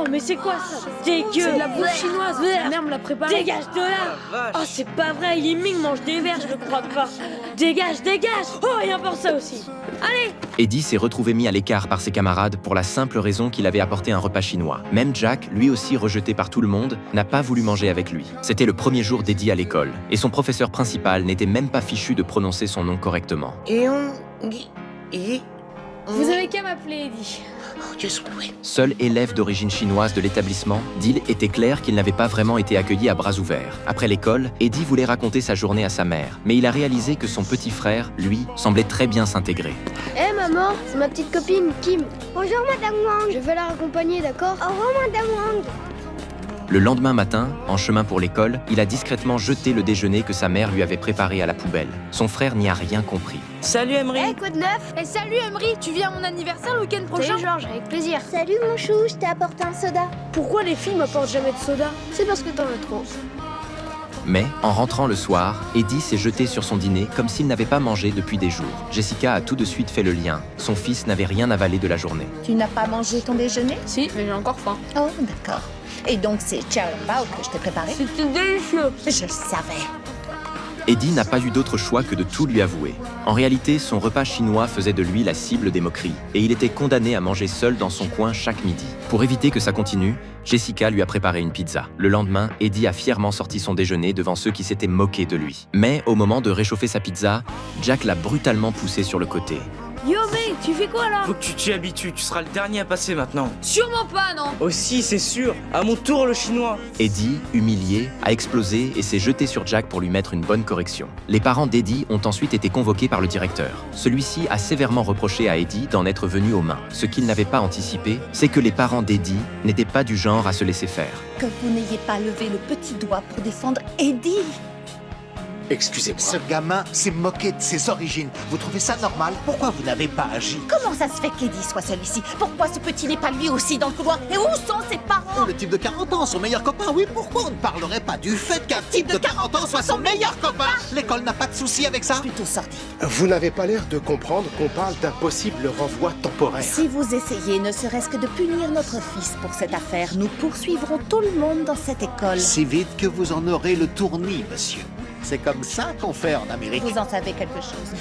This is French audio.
mais c'est quoi ça? Dégueu! C'est de la bouffe chinoise. Ma mère me l'a préparé. Dégage de là! Oh, c'est pas vrai, Yiming mange des vers, je le crois pas. Dégage, dégage! Oh, rien pour ça aussi. Allez! Eddie s'est retrouvé mis à l'écart par ses camarades pour la simple raison qu'il avait apporté un repas chinois. Même Jack, lui aussi rejeté par tout le monde, n'a pas voulu manger avec lui. C'était le premier jour d'Eddie à l'école, et son professeur principal n'était même pas fichu de prononcer son nom correctement. Vous avez qu'à m'appeler Eddie. Seul élève d'origine chinoise de l'établissement, Dil était clair qu'il n'avait pas vraiment été accueilli à bras ouverts. Après l'école, Eddie voulait raconter sa journée à sa mère, mais il a réalisé que son petit frère, lui, semblait très bien s'intégrer. Hé maman, c'est ma petite copine Kim. Bonjour Madame Wang. Je vais la raccompagner, d'accord? Au revoir Madame Wang. Le lendemain matin, en chemin pour l'école, il a discrètement jeté le déjeuner que sa mère lui avait préparé à la poubelle. Son frère n'y a rien compris. Salut Emery! Hé, quoi de neuf? Et salut Emery, tu viens à mon anniversaire le week-end prochain? Salut Georges, avec plaisir. Salut mon chou, je t'ai apporté un soda. Pourquoi les filles m'apportent jamais de soda? C'est parce que t'en as trop. Mais, en rentrant le soir, Eddie s'est jeté sur son dîner comme s'il n'avait pas mangé depuis des jours. Jessica a tout de suite fait le lien. Son fils n'avait rien avalé de la journée. Tu n'as pas mangé ton déjeuner? Si, mais j'ai encore faim. Oh, d'accord. Et donc c'est chow bao que je t'ai préparé? C'était délicieux. Je le savais. Eddie n'a pas eu d'autre choix que de tout lui avouer. En réalité, son repas chinois faisait de lui la cible des moqueries, et il était condamné à manger seul dans son coin chaque midi. Pour éviter que ça continue, Jessica lui a préparé une pizza. Le lendemain, Eddie a fièrement sorti son déjeuner devant ceux qui s'étaient moqués de lui. Mais au moment de réchauffer sa pizza, Jack l'a brutalement poussé sur le côté. Yo mec, tu fais quoi là? Faut que tu t'y habitues, tu seras le dernier à passer maintenant. Sûrement pas, non? Aussi, c'est sûr. À mon tour, le chinois. Eddie, humilié, a explosé et s'est jeté sur Jack pour lui mettre une bonne correction. Les parents d'Eddie ont ensuite été convoqués par le directeur. Celui-ci a sévèrement reproché à Eddie d'en être venu aux mains. Ce qu'il n'avait pas anticipé, c'est que les parents d'Eddie n'étaient pas du genre à se laisser faire. Que vous n'ayez pas levé le petit doigt pour défendre Eddie. Excusez-moi. Ce gamin s'est moqué de ses origines. Vous trouvez ça normal? Pourquoi vous n'avez pas agi? Comment ça se fait qu'Eddie soit seul ici? Pourquoi ce petit n'est pas lui aussi dans le couloir? Et où sont ses parents? Le type de 40 ans, son meilleur copain, oui, pourquoi on ne parlerait pas du fait qu'un type de 40 ans soit son meilleur copain? L'école n'a pas de souci avec ça? Plutôt sorti. Vous n'avez pas l'air de comprendre qu'on parle d'un possible renvoi temporaire. Si vous essayez ne serait-ce que de punir notre fils pour cette affaire, nous poursuivrons tout le monde dans cette école. Si vite que vous en aurez le tournis, monsieur. C'est comme ça qu'on fait en Amérique. Vous en savez quelque chose.